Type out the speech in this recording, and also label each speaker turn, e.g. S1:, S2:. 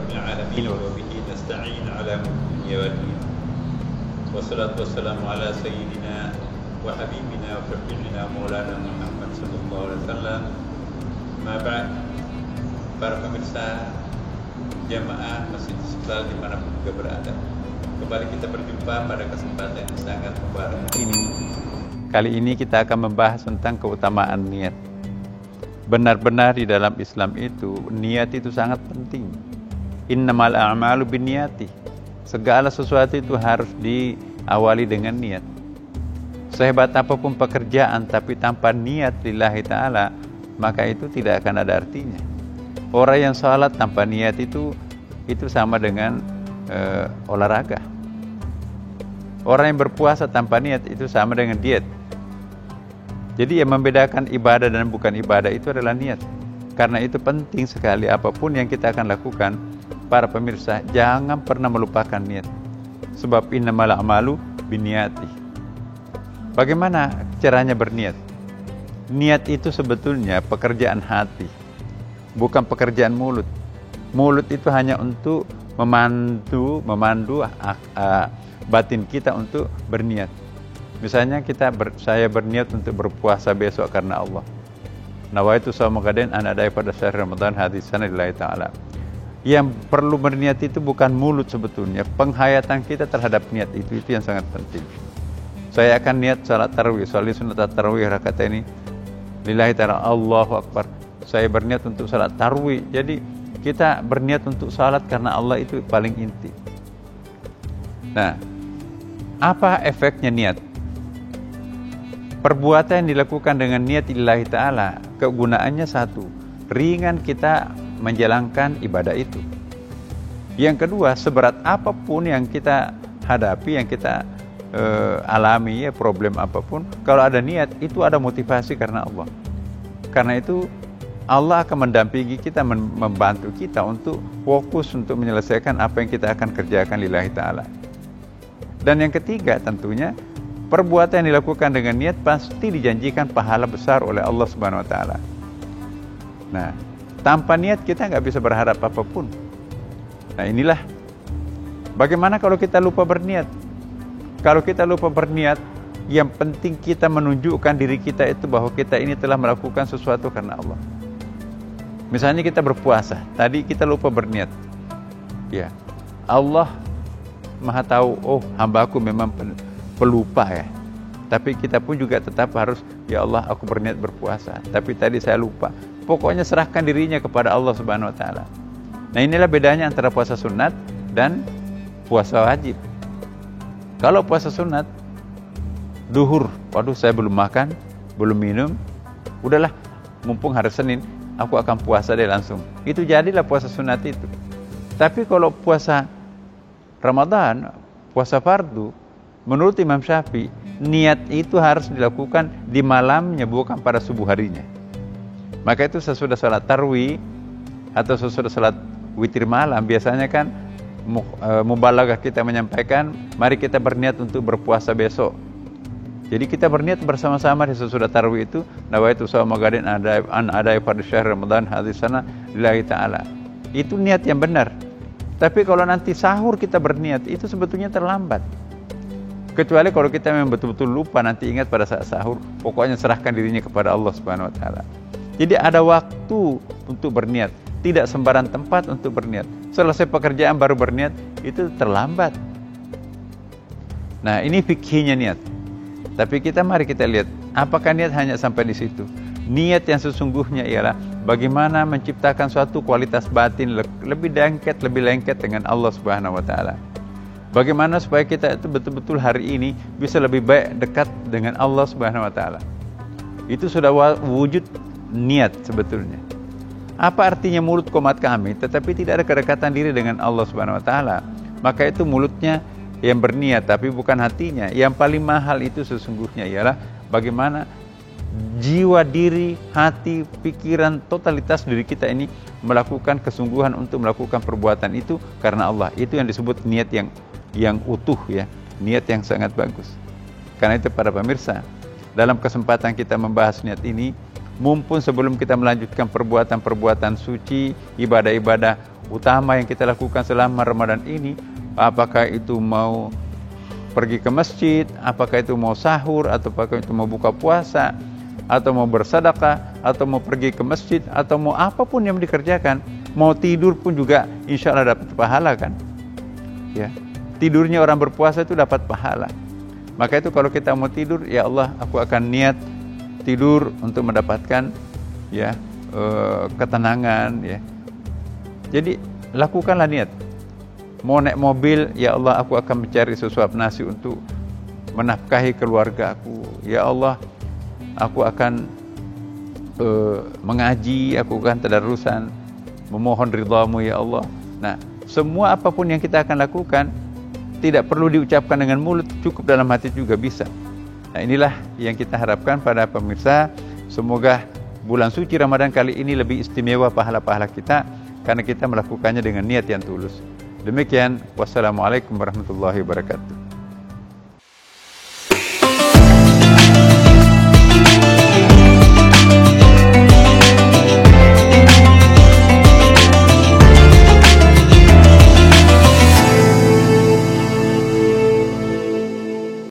S1: رب العالمين وبه نستعين على أمور الدنيا والدين والصلاة والسلام على سيدنا وحبيبنا وشفيعنا مولانا Muhammad sallallahu alaihi wasallam. Ma'ba'd, para pemirsa jamaah Masjid Istiqlal dimanapun juga berada, kembali kita berjumpa pada kesempatan yang sangat mubarak ini. Kali ini kita akan membahas tentang keutamaan niat. Benar-benar di dalam Islam itu niat itu sangat penting. Innamal a'malu binniyati. Segala sesuatu itu harus diawali dengan niat. Sehebat apapun pekerjaan tapi tanpa niat lillahi ta'ala, maka itu tidak akan ada artinya. Orang yang sholat tanpa niat itu sama dengan olahraga. Orang yang berpuasa tanpa niat itu sama dengan diet. Jadi yang membedakan ibadah dan bukan ibadah itu adalah niat. Karena itu penting sekali apapun yang kita akan lakukan, para pemirsa, jangan pernah melupakan niat. Sebab innamal a'malu binniyati. Bagaimana caranya berniat? Niat itu sebetulnya pekerjaan hati, bukan pekerjaan mulut. Mulut itu hanya untuk memandu batin kita untuk berniat. Misalnya saya berniat untuk berpuasa besok karena Allah. Nawaitu shauma ghadin an adai pada syahr Ramadan hadisan lillahi ta'ala. Yang perlu berniat itu bukan mulut sebetulnya, penghayatan kita terhadap niat itu yang sangat penting. Saya akan niat salat tarawih, salat sunat tarawih rakaat ini lillahi ta'ala, Allahu akbar. Saya berniat untuk salat tarawih. Jadi kita berniat untuk salat karena Allah itu paling inti. Nah, apa efeknya niat? Perbuatan yang dilakukan dengan niat lillahi ta'ala, kegunaannya satu, ringan kita menjalankan ibadah itu. Yang kedua, seberat apapun yang kita hadapi, yang kita alami, ya problem apapun, kalau ada niat itu ada motivasi karena Allah. Karena itu Allah akan mendampingi kita, membantu kita untuk fokus untuk menyelesaikan apa yang kita akan kerjakan lillahi ta'ala. Dan yang ketiga tentunya, perbuatan yang dilakukan dengan niat pasti dijanjikan pahala besar oleh Allah Subhanahu wa taala. Nah, tanpa niat kita nggak bisa berharap apapun. Nah, inilah bagaimana kalau kita lupa berniat. Kalau kita lupa berniat, yang penting kita menunjukkan diri kita itu bahwa kita ini telah melakukan sesuatu karena Allah. Misalnya kita berpuasa, tadi kita lupa berniat. Ya, Allah Maha tahu, oh hambaku memang pelupa ya. Tapi kita pun juga tetap harus, ya Allah aku berniat berpuasa, tapi tadi saya lupa. Pokoknya serahkan dirinya kepada Allah Subhanahu wa taala. Nah, inilah bedanya antara puasa sunat dan puasa wajib. Kalau puasa sunat, duhur, waduh saya belum makan, belum minum, udahlah mumpung hari Senin, aku akan puasa deh langsung. Itu jadilah puasa sunat itu. Tapi kalau puasa Ramadan, puasa fardu, menurut Imam Syafi'i, niat itu harus dilakukan di malamnya, bukan pada subuh harinya. Maka itu sesudah salat tarawih atau sesudah salat witir malam, biasanya kan mubalaghah kita menyampaikan, mari kita berniat untuk berpuasa besok. Jadi kita berniat bersama-sama di sesudah tarawih itu, nawaitu shauma ghadin an adai pada syahr Ramadan hadisana lillahi ta'ala. Itu niat yang benar. Tapi kalau nanti sahur kita berniat, itu sebetulnya terlambat. Kecuali kalau kita memang betul-betul lupa, nanti ingat pada saat sahur, pokoknya serahkan dirinya kepada Allah Subhanahu wa taala. Jadi ada waktu untuk berniat, tidak sembarang tempat untuk berniat. Selesai pekerjaan baru berniat, itu terlambat. Nah, ini fikihnya niat. Tapi mari kita lihat, apakah niat hanya sampai di situ? Niat yang sesungguhnya ialah bagaimana menciptakan suatu kualitas batin lebih lengket dengan Allah Subhanahu wa taala. Bagaimana supaya kita itu betul-betul hari ini bisa lebih baik dekat dengan Allah Subhanahu wa taala. Itu sudah wujud niat sebetulnya. Apa artinya mulut komat kami tetapi tidak ada kedekatan diri dengan Allah Subhanahu wa taala? Maka itu mulutnya yang berniat tapi bukan hatinya. Yang paling mahal itu sesungguhnya ialah bagaimana jiwa diri, hati, pikiran, totalitas diri kita ini melakukan kesungguhan untuk melakukan perbuatan itu karena Allah. Itu yang disebut niat yang utuh ya, niat yang sangat bagus. Karena itu para pemirsa, dalam kesempatan kita membahas niat ini, mumpun sebelum kita melanjutkan perbuatan-perbuatan suci, ibadah-ibadah utama yang kita lakukan selama Ramadan ini, apakah itu mau pergi ke masjid, apakah itu mau sahur, atau apakah itu mau buka puasa, atau mau bersedekah, atau mau pergi ke masjid, atau mau apapun yang dikerjakan, mau tidur pun juga insya Allah dapat pahala kan? Ya, tidurnya orang berpuasa itu dapat pahala. Maka itu kalau kita mau tidur, ya Allah, aku akan niat tidur untuk mendapatkan ya ketenangan ya. Jadi lakukanlah niat. Mau naik mobil, ya Allah, aku akan mencari sesuap nasi untuk menafkahi keluarga aku. Ya Allah, aku akan mengaji, aku akan tadarusan, memohon ridhamu ya Allah. Nah, semua apapun yang kita akan lakukan tidak perlu diucapkan dengan mulut, cukup dalam hati juga bisa. Nah, inilah yang kita harapkan pada pemirsa. Semoga bulan suci Ramadan kali ini lebih istimewa pahala-pahala kita karena kita melakukannya dengan niat yang tulus. Demikian, wassalamualaikum warahmatullahi wabarakatuh.